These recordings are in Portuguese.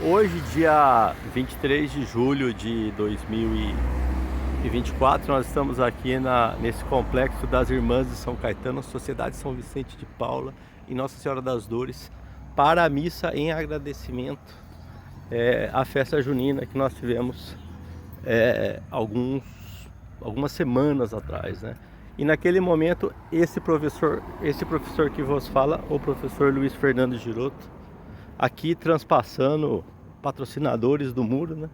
Hoje, dia 23 de julho de 2024, nós estamos aqui nesse complexo das Irmãs de São Caetano, Sociedade São Vicente de Paula e Nossa Senhora das Dores, para a missa em agradecimento à festa junina que nós tivemos algumas semanas atrás, né? E naquele momento, esse professor que vos fala, o professor Luiz Fernando Giroto, aqui transpassando patrocinadores do muro, né?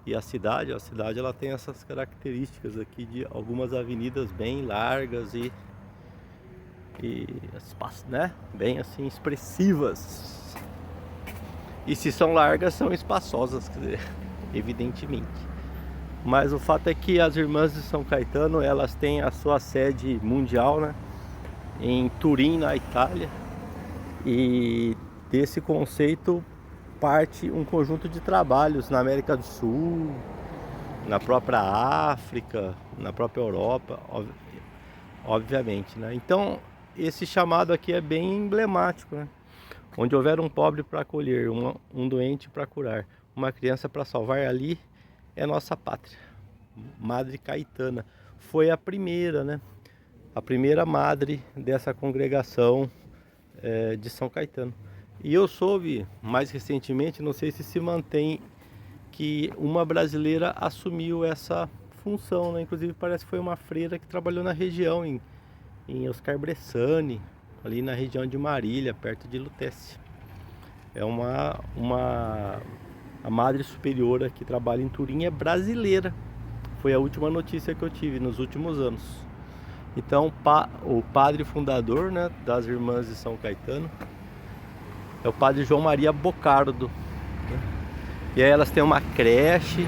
E a cidade ela tem essas características aqui de algumas avenidas bem largas e né? Bem assim expressivas. E se são largas, são espaçosas, quer dizer, evidentemente. Mas o fato é que as Irmãs de São Caetano, elas têm a sua sede mundial, né? Em Turim, na Itália. E desse conceito parte um conjunto de trabalhos na América do Sul, na própria África, na própria Europa, obviamente, né? Então, esse chamado aqui é bem emblemático, né? Onde houver um pobre para acolher, um doente para curar, uma criança para salvar, ali é nossa pátria. Madre Caetana foi a primeira, né? A primeira madre dessa congregação de São Caetano. E eu soube mais recentemente, não sei se mantém, que uma brasileira assumiu essa função, né? Inclusive parece que foi uma freira que trabalhou na região, em Oscar Bressani, ali na região de Marília, perto de Lutécia. É a madre superiora que trabalha em Turim, é brasileira. Foi a última notícia que eu tive nos últimos anos. Então, o padre fundador, né, das Irmãs de São Caetano é o padre João Maria Bocardo, né? E aí elas têm uma creche.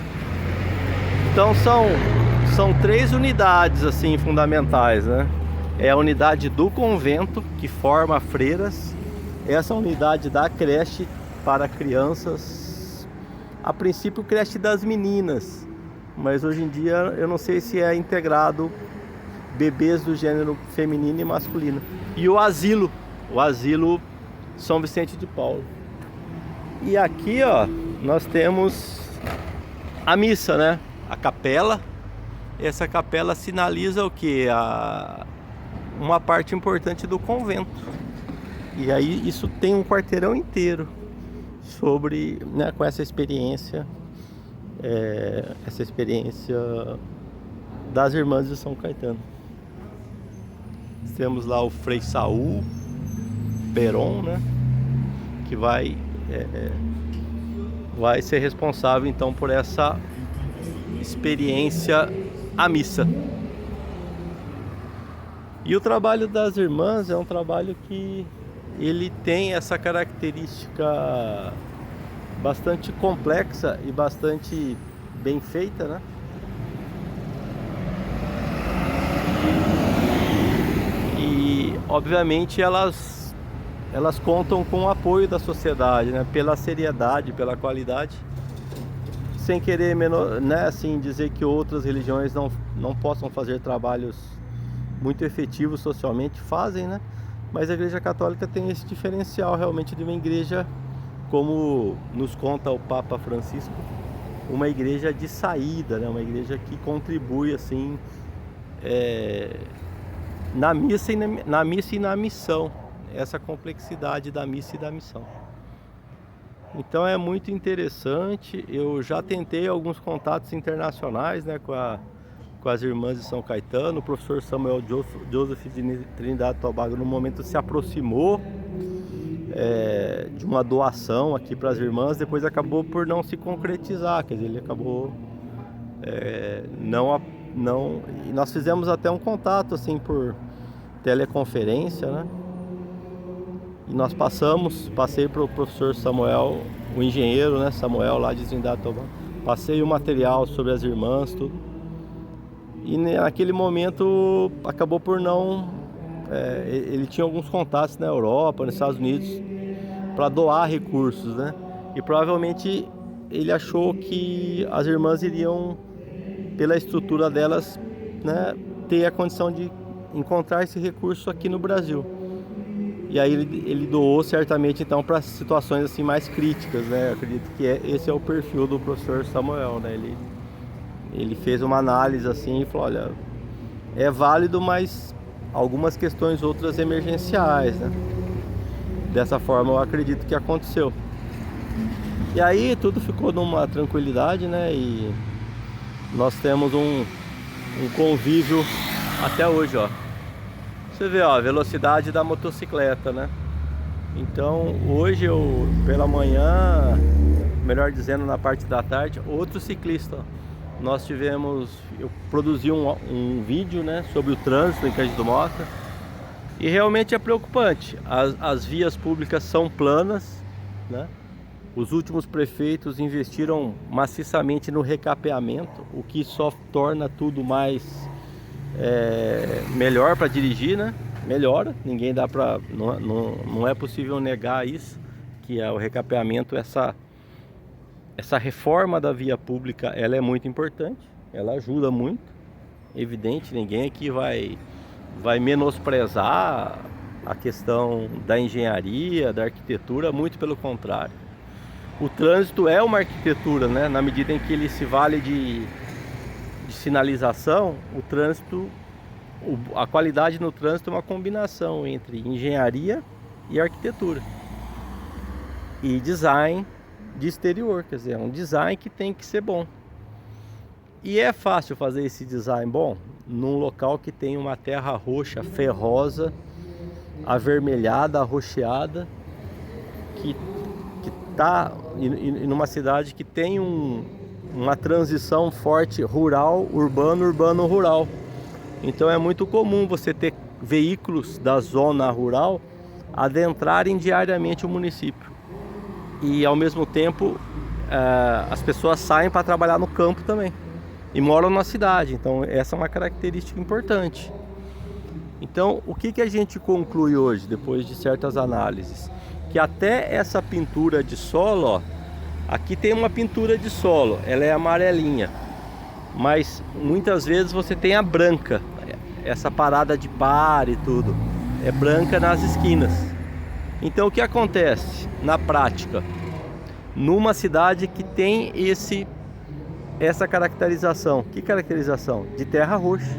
Então são três unidades assim fundamentais, né? É a unidade do convento, que forma freiras. Essa unidade da creche para crianças, a princípio creche das meninas, mas hoje em dia eu não sei se é integrado bebês do gênero feminino e masculino. E o asilo São Vicente de Paula. E aqui, ó, nós temos a missa, né? A capela. Essa capela sinaliza o que? Uma parte importante do convento. E aí isso tem um quarteirão inteiro sobre, né, com essa experiência das Irmãs de São Caetano. Temos lá o Frei Saul Peron, né, que vai ser responsável então por essa experiência à missa. E o trabalho das irmãs é um trabalho que ele tem essa característica bastante complexa e bastante bem feita, né? E obviamente elas contam com o apoio da sociedade, né? Pela seriedade, pela qualidade, sem querer né, assim, dizer que outras religiões não possam fazer trabalhos muito efetivos socialmente, fazem, né? Mas a Igreja Católica tem esse diferencial realmente de uma igreja, como nos conta o Papa Francisco, uma igreja de saída, né? Uma igreja que contribui assim na missa e na missão, essa complexidade da missa e da missão. Então é muito interessante. Eu já tentei alguns contatos internacionais, né, com as Irmãs de São Caetano. O professor Samuel Joseph de Trindade e Tobago no momento se aproximou de uma doação aqui para as irmãs, depois acabou por não se concretizar, quer dizer, ele acabou não, e nós fizemos até um contato assim por teleconferência, né? E nós passei para o professor Samuel, o engenheiro, né, Samuel lá de Trindade e Tobago, passei o material sobre as irmãs, tudo. E naquele momento acabou por não... ele tinha alguns contatos na Europa, nos Estados Unidos, para doar recursos, né? E provavelmente ele achou que as irmãs iriam, pela estrutura delas, né, ter a condição de encontrar esse recurso aqui no Brasil. E aí ele doou certamente então para situações assim mais críticas, né? Eu acredito que esse é o perfil do professor Samuel, né? Ele fez uma análise assim e falou, olha, é válido, mas algumas questões outras emergenciais, né? Dessa forma eu acredito que aconteceu. E aí tudo ficou numa tranquilidade, né? E nós temos um convívio até hoje, ó. Você vê, ó, a velocidade da motocicleta, né? Então hoje eu, pela manhã, melhor dizendo, na parte da tarde, outro ciclista, ó. Eu produzi um vídeo, né, sobre o trânsito em Cândido do Mota. E realmente é preocupante. As vias públicas são planas, né? Os últimos prefeitos investiram maciçamente no recapeamento, o que só torna tudo mais melhor para dirigir, né? Melhora, ninguém dá para, não é possível negar isso, que o recapeamento, essa reforma da via pública, ela é muito importante, ela ajuda muito, evidente, ninguém aqui vai menosprezar a questão da engenharia, da arquitetura, muito pelo contrário. O trânsito é uma arquitetura, né? Na medida em que ele se vale de sinalização, o trânsito, a qualidade no trânsito é uma combinação entre engenharia e arquitetura. E design de exterior, quer dizer, é um design que tem que ser bom. E é fácil fazer esse design bom num local que tem uma terra roxa, ferrosa, avermelhada, arroxeada, que está numa cidade que tem uma transição forte rural, urbano, urbano, rural. Então é muito comum você ter veículos da zona rural adentrarem diariamente o município. E ao mesmo tempo as pessoas saem para trabalhar no campo também e moram na cidade. Então essa é uma característica importante. Então o que a gente conclui hoje, depois de certas análises? Que até essa pintura de solo, ó, aqui tem uma pintura de solo, ela é amarelinha, mas muitas vezes você tem a branca, essa parada de par e tudo, é branca nas esquinas. Então o que acontece na prática? Numa cidade que tem essa caracterização, que caracterização? De terra roxa.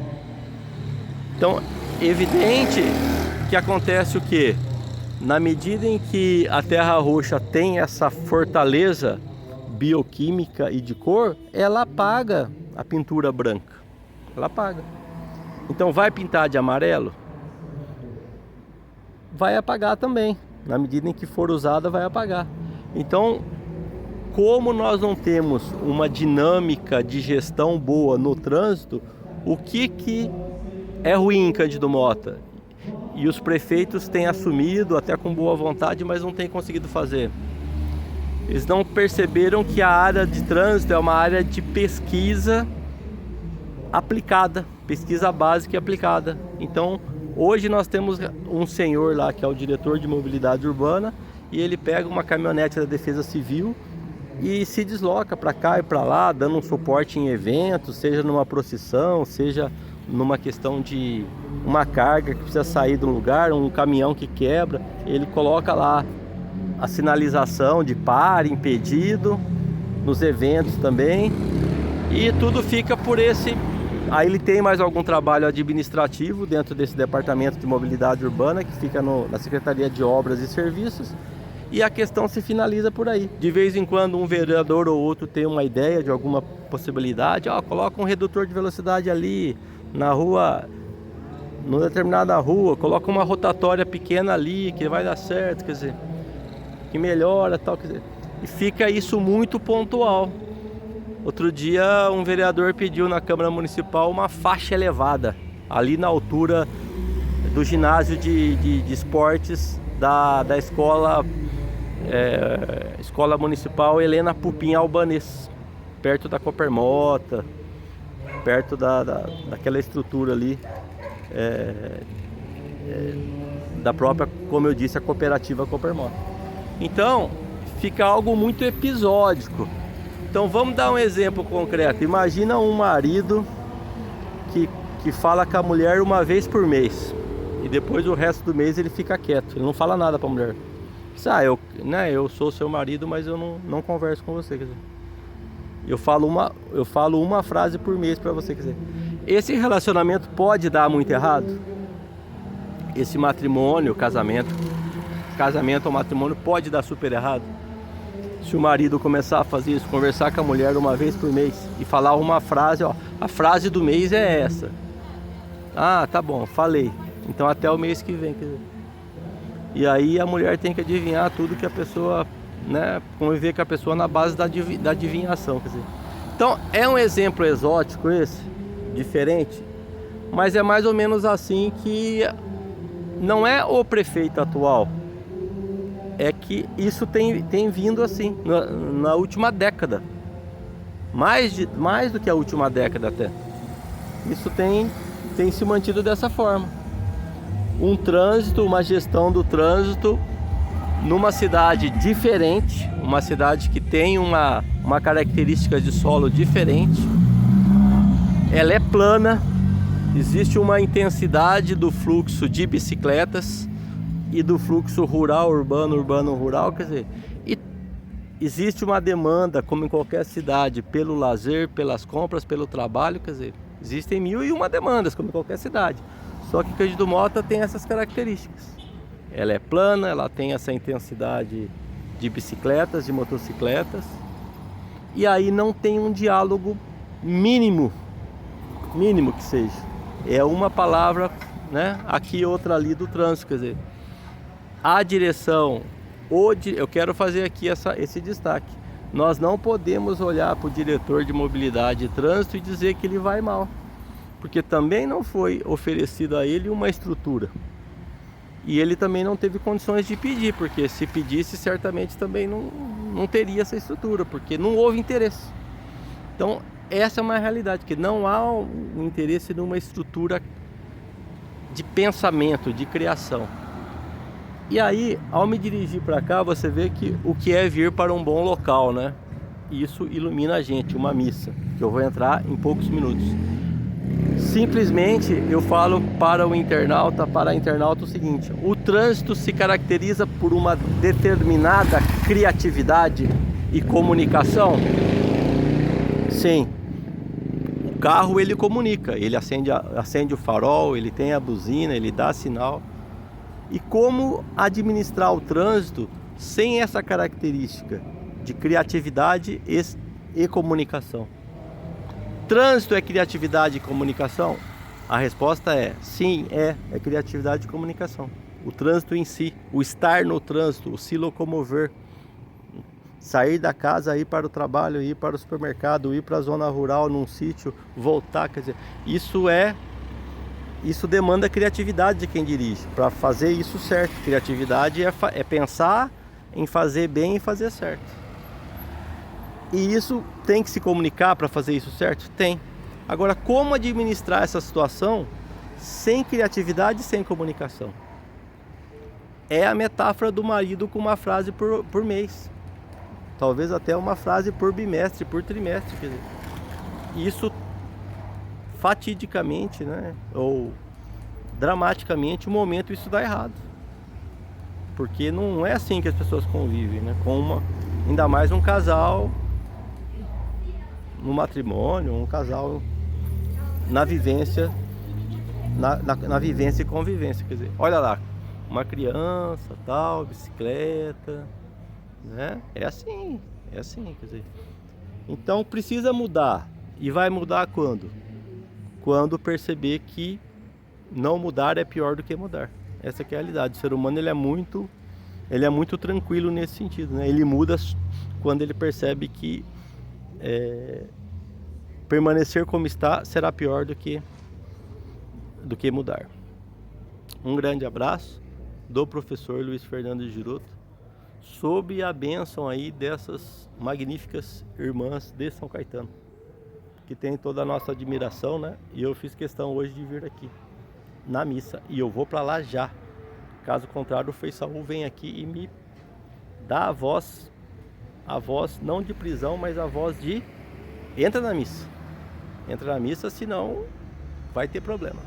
Então, evidente que acontece o quê? Na medida em que a terra roxa tem essa fortaleza bioquímica e de cor, ela apaga a pintura branca. Ela apaga. Então vai pintar de amarelo? Vai apagar também. Na medida em que for usada, vai apagar. Então, como nós não temos uma dinâmica de gestão boa no trânsito, o que é ruim em Cândido Mota? E os prefeitos têm assumido, até com boa vontade, mas não têm conseguido fazer. Eles não perceberam que a área de trânsito é uma área de pesquisa aplicada, pesquisa básica e aplicada. Então, hoje nós temos um senhor lá que é o diretor de mobilidade urbana, e ele pega uma caminhonete da Defesa Civil e se desloca para cá e para lá, dando um suporte em eventos, seja numa procissão, seja numa questão de uma carga que precisa sair do lugar, um caminhão que quebra, ele coloca lá a sinalização de pare, impedido, nos eventos também, e tudo fica por esse. Aí ele tem mais algum trabalho administrativo dentro desse departamento de mobilidade urbana, que fica na Secretaria de Obras e Serviços, e a questão se finaliza por aí. De vez em quando um vereador ou outro tem uma ideia de alguma possibilidade, coloca um redutor de velocidade ali na rua, numa determinada rua, coloca uma rotatória pequena ali que vai dar certo, quer dizer, que melhora, tal, quer dizer, e fica isso muito pontual. Outro dia um vereador pediu na Câmara Municipal uma faixa elevada ali na altura do ginásio de esportes da escola Escola Municipal Helena Pupim Albanês, perto da Coopermota, perto daquela estrutura ali, da própria, como eu disse, a cooperativa Coopermota. Então fica algo muito episódico. Então vamos dar um exemplo concreto. Imagina um marido que fala com a mulher uma vez por mês. e depois o resto do mês ele fica quieto, ele não fala nada pra mulher. Eu sou seu marido, mas eu não converso com você, quer dizer. Eu falo uma frase por mês pra você, quer dizer. Esse relacionamento pode dar muito errado? Esse matrimônio, casamento ou matrimônio pode dar super errado? Se o marido começar a fazer isso, conversar com a mulher uma vez por mês e falar uma frase, ó, a frase do mês é essa. Ah, tá bom, falei. Então até o mês que vem, quer dizer. E aí a mulher tem que adivinhar tudo que a pessoa, né, conviver com a pessoa na base da adivinhação, quer dizer. Então é um exemplo exótico esse, diferente, mas é mais ou menos assim que não é o prefeito atual, é que isso tem vindo assim na última década, mais do que a última década até. Isso tem se mantido dessa forma. Um trânsito, uma gestão do trânsito numa cidade diferente, uma cidade que tem uma característica de solo diferente. Ela é plana, existe uma intensidade do fluxo de bicicletas e do fluxo rural, urbano, rural, quer dizer, e existe uma demanda, como em qualquer cidade, pelo lazer, pelas compras, pelo trabalho, quer dizer, existem 1001 demandas, como em qualquer cidade. Só que Cândido Mota tem essas características. Ela é plana, ela tem essa intensidade de bicicletas, de motocicletas, e aí não tem um diálogo mínimo que seja. É uma palavra, né, aqui e outra ali do trânsito, quer dizer, a direção, eu quero fazer aqui esse destaque. Nós não podemos olhar para o diretor de mobilidade e trânsito e dizer que ele vai mal, porque também não foi oferecido a ele uma estrutura. E ele também não teve condições de pedir, porque se pedisse certamente também não teria essa estrutura, porque não houve interesse. Então essa é uma realidade, que não há um interesse numa estrutura de pensamento, de criação. E aí, ao me dirigir para cá, você vê que o que é vir para um bom local, né? Isso ilumina a gente, uma missa, que eu vou entrar em poucos minutos. Simplesmente eu falo para a internauta o seguinte: o trânsito se caracteriza por uma determinada criatividade e comunicação? Sim. O carro ele comunica, ele acende o farol, ele tem a buzina, ele dá sinal. E como administrar o trânsito sem essa característica de criatividade e comunicação? Trânsito é criatividade e comunicação? A resposta é sim, é criatividade e comunicação. O trânsito em si, o estar no trânsito, o se locomover, sair da casa, ir para o trabalho, ir para o supermercado, ir para a zona rural, num sítio, voltar, quer dizer, isso demanda criatividade de quem dirige, para fazer isso certo. Criatividade é pensar em fazer bem e fazer certo. E isso tem que se comunicar para fazer isso certo? Tem. Agora, como administrar essa situação sem criatividade e sem comunicação? É a metáfora do marido com uma frase por mês. Talvez até uma frase por bimestre, por trimestre. Quer dizer, isso fatidicamente, né, ou dramaticamente, um momento isso dá errado. Porque não é assim que as pessoas convivem, né? Ainda mais um casal no matrimônio, um casal na vivência, na vivência e convivência, quer dizer, olha lá, uma criança, tal, bicicleta, né? É assim, quer dizer. Então precisa mudar. E vai mudar quando? Quando perceber que não mudar é pior do que mudar. Essa que é a realidade. O ser humano ele é muito tranquilo nesse sentido, né? Ele muda quando ele percebe que permanecer como está será pior do que mudar. Um grande abraço do professor Luiz Fernando Giroto, sob a bênção aí dessas magníficas irmãs de São Caetano, que tem toda a nossa admiração, né? E eu fiz questão hoje de vir aqui na missa, e eu vou para lá já. Caso contrário, o Frei Saul vem aqui e me dá a voz não de prisão, mas a voz de entra na missa, senão vai ter problema.